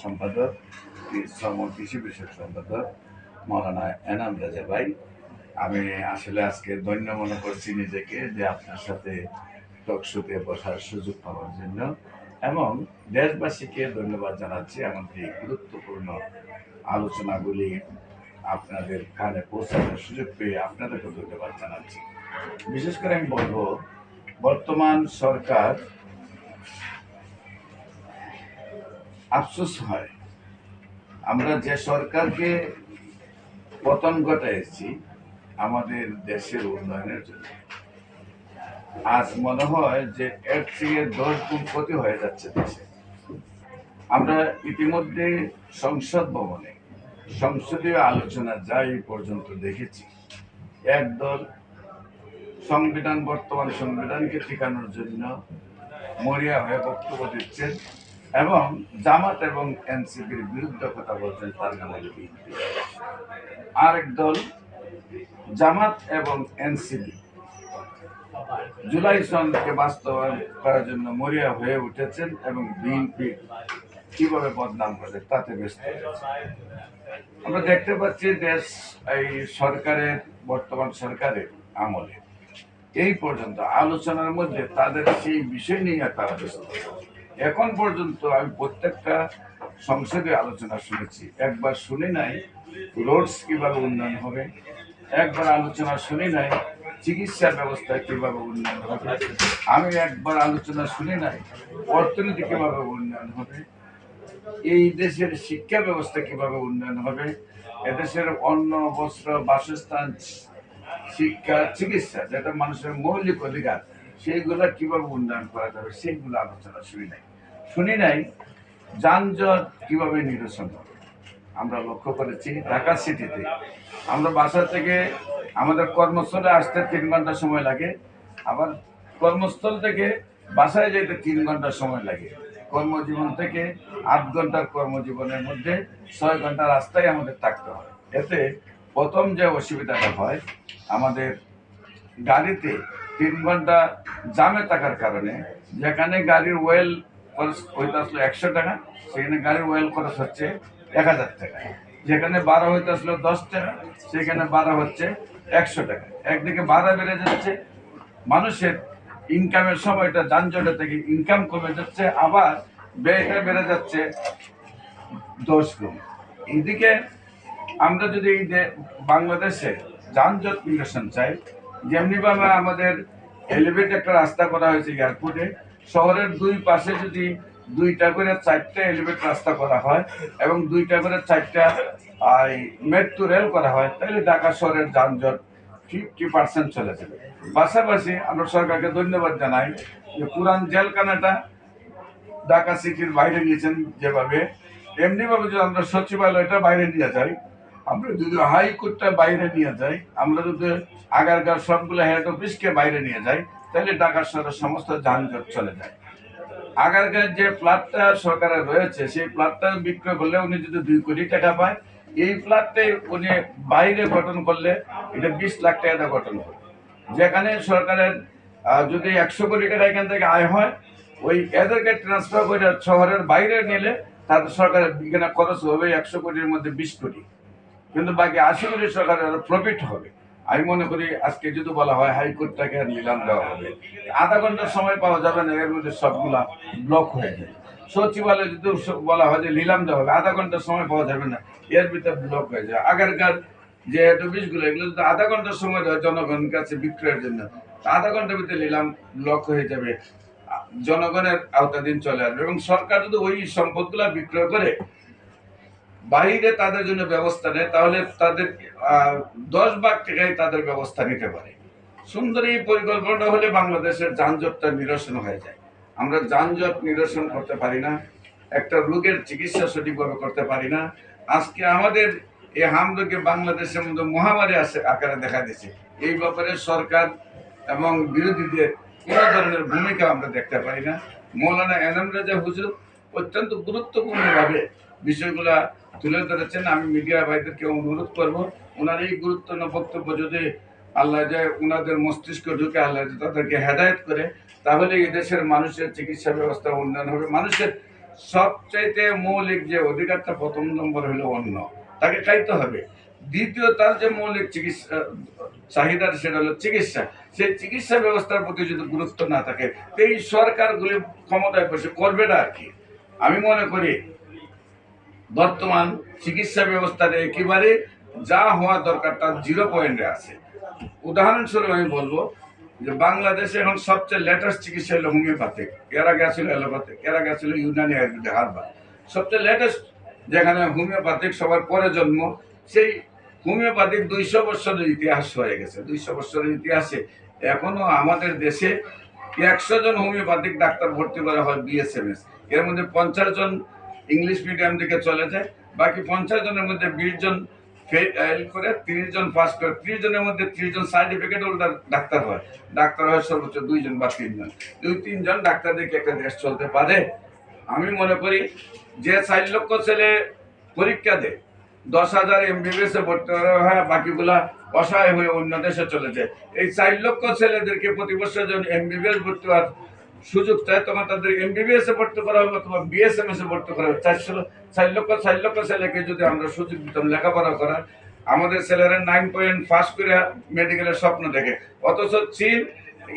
সম্পাদক, শ্রম কৃষি বিষয়ক সম্পাদক মৌলানা এনাম রাজা ভাই। আমি আসলে আজকে ধন্য মনে করছি নিজেকে যে আপনার সাথে টকশোতে বসার সুযোগ পাওয়ার জন্য, এবং দেশবাসীকে ধন্যবাদ জানাচ্ছি এমনকি গুরুত্বপূর্ণ আলোচনাগুলি আপনাদের কানে পৌঁছানোর সুযোগ পেয়ে আপনাদেরকে ধন্যবাদ জানাচ্ছি। বিশেষ করে আমি বলবো, বর্তমান সরকার আফসোস হয় আমরা যে সরকারকে পতন ঘটাইছি আমাদের দেশের উন্নয়নের জন্য, আজ মনে হয় যে এর থেকে 10 গুণ ক্ষতি হয়ে যাচ্ছে দেশে। আমরা ইতিমধ্যে সংসদ ভবনে সংসদীয় আলোচনা যাই পর্যন্ত দেখেছি, একদল বর্তমান সংবিধানকে টিকানোর জন্য মরিয়া হয়ে বক্তব্য দিচ্ছেন এবং জামাত এবং এনসিপির বিরুদ্ধে কথা বলছেন, তার নাম হল বিএনপি। আরেক দল জামাত এবং এনসিপি জুলাই সনদকে বাস্তবায়ন করার জন্য মরিয়া হয়ে উঠেছেন এবং বিএনপি কিভাবে বদনাম করে তাতে ব্যস্ত হয়েছে। আমরা দেখতে পাচ্ছি দেশ এই সরকারের বর্তমান সরকারের আমলে এই পর্যন্ত আলোচনার মধ্যে তাদের সেই বিষয় নিয়ে তারা ব্যস্ত। এখন পর্যন্ত আমি প্রত্যেকটা সংসদীয় আলোচনা শুনেছি, একবার শুনি নাই রোডস কিভাবে উন্নয়ন হবে, একবার আলোচনা শুনি নাই চিকিৎসা ব্যবস্থা কিভাবে উন্নয়ন হবে, আমি একবার আলোচনা শুনি নাই অর্থনীতি কিভাবে উন্নয়ন হবে, এই দেশের শিক্ষা ব্যবস্থা কিভাবে উন্নয়ন হবে, এদেশের অন্ন বস্ত্র বাসস্থান শিক্ষা চিকিৎসা যেটা মানুষের মৌলিক অধিকার সেইগুলো কিভাবে উন্নয়ন করা যাবে সেইগুলো আলোচনা শুনি নাই যানজট কিভাবে নিরসন হবে। আমরা লক্ষ্য করেছি ঢাকা সিটিতে আমরা বাসা থেকে আমাদের কর্মস্থলে আসতে 3 ঘন্টা সময় লাগে, আবার কর্মস্থল থেকে বাসায় যেতে 3 ঘন্টা সময় লাগে। কর্মজীবন থেকে 8 ঘন্টার কর্মজীবনের মধ্যে 6 ঘন্টা রাস্তায় আমাদের থাকতে হয়। এতে প্রথম যে অসুবিধাটা হয়, আমাদের গাড়িতে 3 ঘন্টা জামে থাকার কারণে যেখানে গাড়ির ওয়েল খরচ হইতে আসলো 100 টাকা, সেখানে গাড়ির ওয়েল খরচ হচ্ছে 1000 টাকা। যেখানে ভাড়া হইতে আসলো 10 টাকা, সেখানে ভাড়া হচ্ছে 100 টাকা। একদিকে ভাড়া বেড়ে যাচ্ছে, মানুষের ইনকামের সময়টা যানজটে থেকে ইনকাম কমে যাচ্ছে, আবার ব্যয়টা বেড়ে যাচ্ছে 10 গুণ। এইদিকে আমরা যদি বাংলাদেশে যানজট নিরসন চাই, যেমনিভাবে আমাদের এলিভেট একটা রাস্তা করা হয়েছে এয়ারপোর্টে, শহরের 2 পাশে যদি 2টা করে 4টা এলিভেট রাস্তা করা হয় এবং 2টা করে 4টা মেট্রো রেল করা হয়, তাহলে ঢাকা শহরের যানজট 50% চলে যাবে। পাশাপাশি আমরা সরকারকে ধন্যবাদ জানাই যে পুরান জেলখানাটা ঢাকা সিটির বাইরে নিয়েছেন যেভাবে, এমনিভাবে যদি আমরা সচিবালয়টা বাইরে নিয়ে যাই, আমরা যদি হাইকোর্টটা বাইরে নিয়ে যাই, আমরা যদি আগারগাঁও সবগুলো হেড অফিসকে বাইরে নিয়ে যাই, তাহলে ঢাকা শহরের সমস্ত যানজট চলে যায়। আগারগাঁও যে ফ্ল্যাটটা সরকারের রয়েছে, সেই ফ্ল্যাটটা বিক্রয় করলে উনি যদি 2 কোটি টাকা পায়, এই ফ্ল্যাটে উনি বাইরে গঠন করলে এটা 20 লাখ টাকা গঠন করবে। যেখানে সরকারের যদি 100 কোটি টাকা এখান থেকে আয় হয়, ওই এদেরকে ট্রান্সফার করে শহরের বাইরে নিলে তাদের সরকারের এখানে খরচ হবে 100 কোটির মধ্যে 20 কোটি, কিন্তু বাকি 80 কোটি সরকারের প্রফিট হবে। আমি মনে করি আজকে যদি বলা হয় হাইকোর্টটাকে নিলাম দেওয়া হবে, আধা ঘন্টার সময় পাওয়া যাবে না, এর মধ্যে সবগুলা ব্লক হয়ে যায়। সচিবালয় যদি বলা হয় যে নিলাম দেওয়া হবে, আধা ঘন্টার সময় পাওয়া যাবে না, এর ভিতরে ব্লক হয়ে যায়। আগেরকার যে অফিসগুলো এগুলো যদি আধা ঘন্টার সময় দেয় জনগণের কাছে বিক্রয়ের জন্য, আধা ঘন্টার ভিতরে নিলাম ব্লক হয়ে যাবে, জনগণের আওতাধীন চলে আসবে। এবং সরকার যদি ওই সম্পদগুলা বিক্রয় করে বাইরে তাদের জন্য ব্যবস্থা নেয়, তাহলে তাদের 10 ভাগ টাকায় তাদের ব্যবস্থা নিতে পারে। সুন্দর এই পরিকল্পনাটা হলে বাংলাদেশের যানজটটা নিরসন হয়ে যায়। আমরা যানজট নিরসন করতে পারি না, একটা রোগের চিকিৎসা সঠিকভাবে করতে পারি না। আজকে আমাদের এই হামরোগে বাংলাদেশের মধ্যে মহামারী আকারে দেখা দিয়েছে। এই ব্যাপারে সরকার এবং বিরোধীদের কোনো ধরনের ভূমিকা আমরা দেখতে পাই না। মৌলানা এনাম রাজা হুজুর অত্যন্ত গুরুত্বপূর্ণভাবে বিষয়গুলা তুলে ধরেছেন। আমি মিডিয়া ভাইদেরকে অনুরোধ করব, ওনার এই গুরুত্বপূর্ণ বক্তব্য যদি আল্লাহ যায় ওনাদের মস্তিষ্ক ঢুকে, আল্লাহ তাদেরকে হেদায়েত করে, তাহলে এই দেশের মানুষের চিকিৎসা ব্যবস্থা উন্নয়ন হবে, মানুষের সবচাইতে মৌলিক যে অধিকারটা প্রথম নম্বর হলো অন্ন, তাকে খাইতে হবে। দ্বিতীয় তার যে মৌলিক চিকিৎসা চাহিদা সেটা হলো চিকিৎসা। সেই চিকিৎসা ব্যবস্থার প্রতি যদি গুরুত্ব না থাকে, এই সরকারগুলি ক্ষমতায় বসে করবে না আর কি। আমি মনে করি বর্তমান চিকিৎসা ব্যবস্থাটা একেবারে যা হওয়া দরকার তার 0 পয়েন্টে আছে। উদাহরণস্বরূপ আমি বলবো যে বাংলাদেশে এখন সবচেয়ে লেটেস্ট চিকিৎসা হলো হোমিওপ্যাথিক, এর আগে ছিল অ্যালোপ্যাথিক, এর আগে ছিল ইউনানি আয়ুর্বেদিক হার্বাল। সবচেয়ে লেটেস্ট যেখানে হোমিওপ্যাথিক সবার পরে জন্ম, সেই হোমিওপ্যাথিক 200 বছরের ইতিহাস হয়ে গেছে। 200 বছরের ইতিহাসে এখনো আমাদের দেশে 100 জন হোমিওপ্যাথিক ডাক্তার ভর্তি করা হয় বিএসএমএস, এর মধ্যে 50 জন ইংলিশ মিডিয়াম দিকে চলে যায়, বাকি 50 জনের মধ্যে 20 জন ফেল করে, 30 জন পাস করে। 30 জনের মধ্যে 30 জন সার্টিফিকেট হোল্ডার ডাক্তার হয়। ডাক্তার হয় সর্বোচ্চ 2 জন বা 3 জন। 2-3 জন ডাক্তার দেখে একটা দেশ চলতে পারে? আমি মনে করি যে 4 লক্ষ ছেলে পরীক্ষা দেয়, 10,000 এমবিবিএস এ ভর্তি করা হয়, বাকিগুলা অসহায় হয়ে অন্য দেশে চলে যায়। এই 4 লক্ষ ছেলেদেরকে প্রতি বছর যখন এমবিবিএস ভর্তি হওয়ার সুযোগ চায়, তখন তাদের এমবিবিএস এ ভর্তি করা হবে অথবা বিএসএমএস এ ভর্তি করা হবে। 4 লক্ষ ছেলেকে যদি আমরা সুযোগ দিতাম লেখাপড়া করার, আমাদের ছেলেরা 9 পয়েন্ট পাস করে মেডিকেলের স্বপ্ন দেখে, অথচ চীন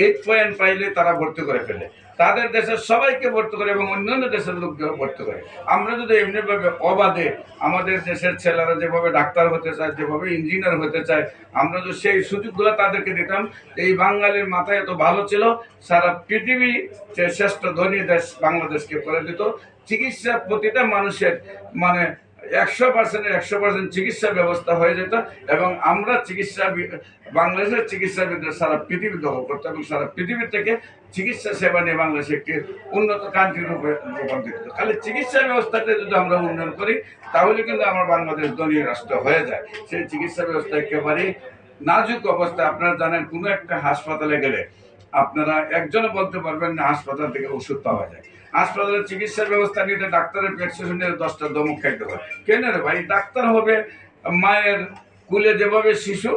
8 পয়েন্ট পাইলে তারা ভর্তি করে ফেলে। তাদের দেশের সবাইকে ভর্তি করে এবং অন্যান্য দেশের লোককেও ভর্তি করে। আমরা যদি এমনিভাবে অবাধে আমাদের দেশের ছেলেরা যেভাবে ডাক্তার হতে চায়, যেভাবে ইঞ্জিনিয়ার হতে চায়, আমরা যদি সেই সুযোগগুলো তাদেরকে দিতাম, এই বাঙালির মাথায় এত ভালো ছিল, সারা পৃথিবী যে শ্রেষ্ঠ ধনী দেশ বাংলাদেশকে করে দিত। চিকিৎসা প্রতিটা মানুষের মানে 100% চিকিৎসা ব্যবস্থা হয়ে যেত এবং আমরা বাংলাদেশের চিকিৎসাবিদরা সারা পৃথিবী দখল করতো এবং সারা পৃথিবী থেকে চিকিৎসা সেবা নিয়ে বাংলাদেশ একটি উন্নত কান্ট্রি রূপে রূপান্তরিত হতো। খালি চিকিৎসা ব্যবস্থাটা যদি আমরা উন্নয়ন করি, তাহলে কিন্তু আমার বাংলাদেশ ধনী রাষ্ট্র হয়ে যায়। সেই চিকিৎসা ব্যবস্থা একেবারেই নাজুক অবস্থা। আপনারা জানেন, কোনো একটা হাসপাতালে গেলে আপনারা একজনও বলতে পারবেন না হাসপাতাল থেকে ওষুধ পাওয়া যায়। হাসপাতালের চিকিৎসা ব্যবস্থা নিতে ডাক্তারের প্রেসক্রিপশনের 10টা ধমক খাইতে হয়। কেন রে ভাই? ডাক্তার হবে মায়ের কুলে যেভাবে শিশু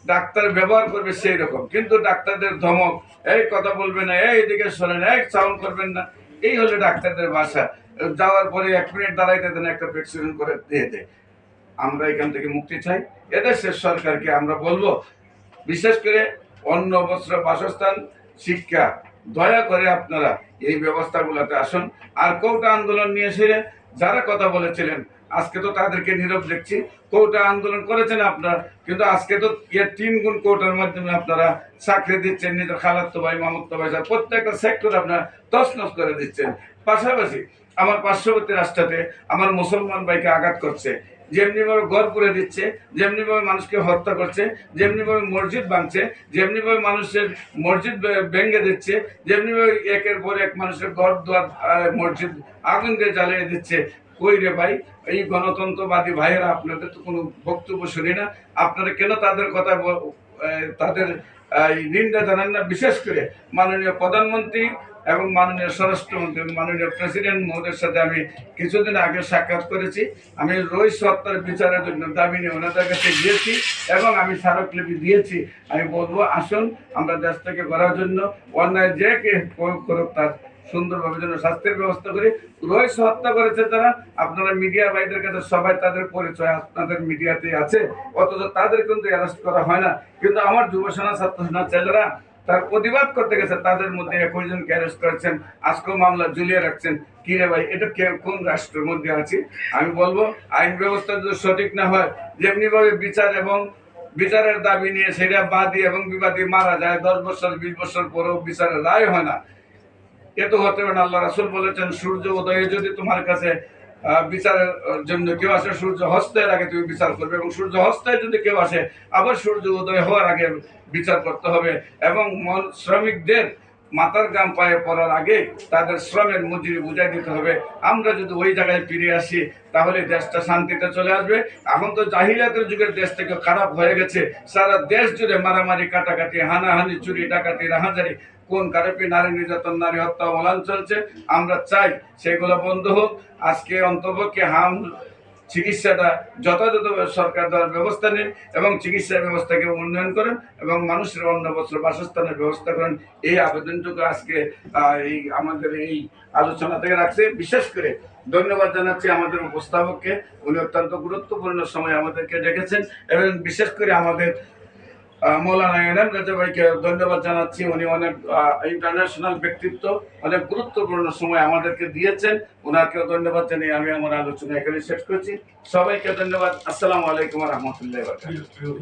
ডাক্তার ব্যবহার করবে সেই রকম, কিন্তু ডাক্তারদের ধমক, এই কথা বলবেন না, এই এদিকে শোনেন, এক সাউন্ড করবেন না, এই হলো ডাক্তারদের ভাষা। যাওয়ার পরে 1 মিনিট দাঁড়াইতে দেন, একটা প্রেসক্রিপশন করে দিয়ে দেয়। আমরা এখান থেকে মুক্তি চাই। এদেশের সরকারকে আমরা বলবো, বিশেষ করে অন্ন, বস্ত্র, বাসস্থান, শিক্ষা, দয়া করে আপনারা এই ব্যবস্থাগুলোতে আসুন। আর কোটা আন্দোলন নিয়ে এসে যারা কথা বলেছিলেন, আজকে তো তাদেরকে নীরব দেখছি। কোটা আন্দোলন করেছেন আপনারা, কিন্তু আজকে তো এর 3 গুণ কোটার মাধ্যমে আপনারা চাকরি দিচ্ছেন নিজের খালাতো ভাই, মামাতো ভাই, প্রত্যেকটা সেক্টর আপনারা তছনছ করে দিচ্ছেন। পাশাপাশি আমার পার্শ্ববর্তী রাষ্ট্রতে আমার মুসলমান ভাইকে আঘাত করছে, যেমনিভাবে ঘর পুড়ে দিচ্ছে, যেমনিভাবে মানুষকে হত্যা করছে, যেমনিভাবে মসজিদ ভাঙছে, যেমনিভাবে মানুষের মসজিদ ভেঙে দিচ্ছে, যেমনিভাবে একের পর এক মানুষের ঘর দুয়ার মসজিদ আগুন দিয়ে জ্বালিয়ে দিচ্ছে। কই রে ভাই, এই গণতন্ত্রবাদী ভাইয়েরা, আপনাদের তো কোনো বক্তব্য শুনি না। আপনারা কেন তাদের কথা তাদের নিন্দা জানান না? বিশেষ করে মাননীয় প্রধানমন্ত্রী এবং মাননীয় স্বরাষ্ট্রমন্ত্রী, মাননীয় প্রেসিডেন্ট মহোদয়ের সাথে আমি কিছুদিন আগে সাক্ষাৎ করেছি। আমি রইস হত্যার বিচারের জন্য দাবি নিয়ে ওনাদের কাছে গিয়েছি এবং আমি স্মারকলিপি দিয়েছি। আমি বলবো, আসুন আমরা দেশটাকে করার জন্য অন্যায় যে কে করুক তার সুন্দরভাবে যেন শাস্তির ব্যবস্থা করি। রইস হত্যা করেছে তারা, আপনারা মিডিয়া ভাইদের কাছে সবাই তাদের পরিচয় আপনাদের মিডিয়াতে আছে, অথচ তাদের কিন্তু অ্যারেস্ট করা হয় না। কিন্তু আমার যুব সেনা, ছাত্র সেনা ছেলেরা তার প্রতিবাদ করতে গেছে, তাদের মধ্যে 21 জনকে অ্যারেস্ট করেছেন, আজকেও মামলা ঝুলিয়ে রাখছেন। কি রে ভাই, এটা কোন রাষ্ট্রের মধ্যে আছি? আমি বলবো, আইন ব্যবস্থা যদি সঠিক না হয়, যেমনি ভাবে বিচার এবং বিচারের দাবি নিয়ে সেটা বাদী এবং বিবাদী মারা যায়, 10 বছর 20 বছর পরেও বিচারের রায় হয় না, এ তো হতে পারে না। আল্লাহ রাসূল বলেছেন, সূর্য উদয়ে যদি তোমার কাছে বিচারের জন্য কেউ আসে, সূর্য হস্তের আগে তুমি বিচার করবে, এবং সূর্য হস্তায় যদি কেউ আসে, আবার সূর্য উদয় হওয়ার আগে বিচার করতে হবে। এবং শ্রমিকদের মাথার গাম পায়ে পড়ার আগে তাদের শ্রমের মজুরি বুঝাই দিতে হবে। আমরা যদি ওই জায়গায় ফিরে আসি, তাহলে দেশটা শান্তিতে চলে আসবে। এখন তো জাহিলিয়াতের যুগের দেশ থেকে খারাপ হয়ে গেছে। সারা দেশ জুড়ে মারামারি, কাটাকাটি, হানাহানি, চুরি, ডাকাতি, রাহাজারি, কোন কারপি, নারী নির্যাতন, নারী হত্যা, অলান চলছে। আমরা চাই সেগুলো বন্ধ হোক। আজকে অন্তপক্ষে চিকিৎসাটা যথাযথভাবে সরকার দ্বারা ব্যবস্থা নিন এবং চিকিৎসা ব্যবস্থাকে উন্নয়ন করেন এবং মানুষের অন্য বস্ত্র বাসস্থানের ব্যবস্থা করেন। এই আবেদনটুকু আজকে এই আমাদের এই আলোচনা থেকে রাখছে। বিশেষ করে ধন্যবাদ জানাচ্ছি আমাদের উপস্থাপককে, উনি অত্যন্ত গুরুত্বপূর্ণ সময় আমাদেরকে ডেকেছেন এবং বিশেষ করে আমাদের মৌলানা এনাম রাজা ভাইকে ধন্যবাদ জানাচ্ছি। উনি অনেক ইন্টারন্যাশনাল ব্যক্তিত্ব, অনেক গুরুত্বপূর্ণ সময় আমাদেরকে দিয়েছেন। ওনাকেও ধন্যবাদ জানিয়ে আমি আমার আলোচনা এখানে শেষ করছি। সবাইকে ধন্যবাদ। আসসালামু আলাইকুম ওয়া রাহমাতুল্লাহি ওয়া বারাকাতুহু।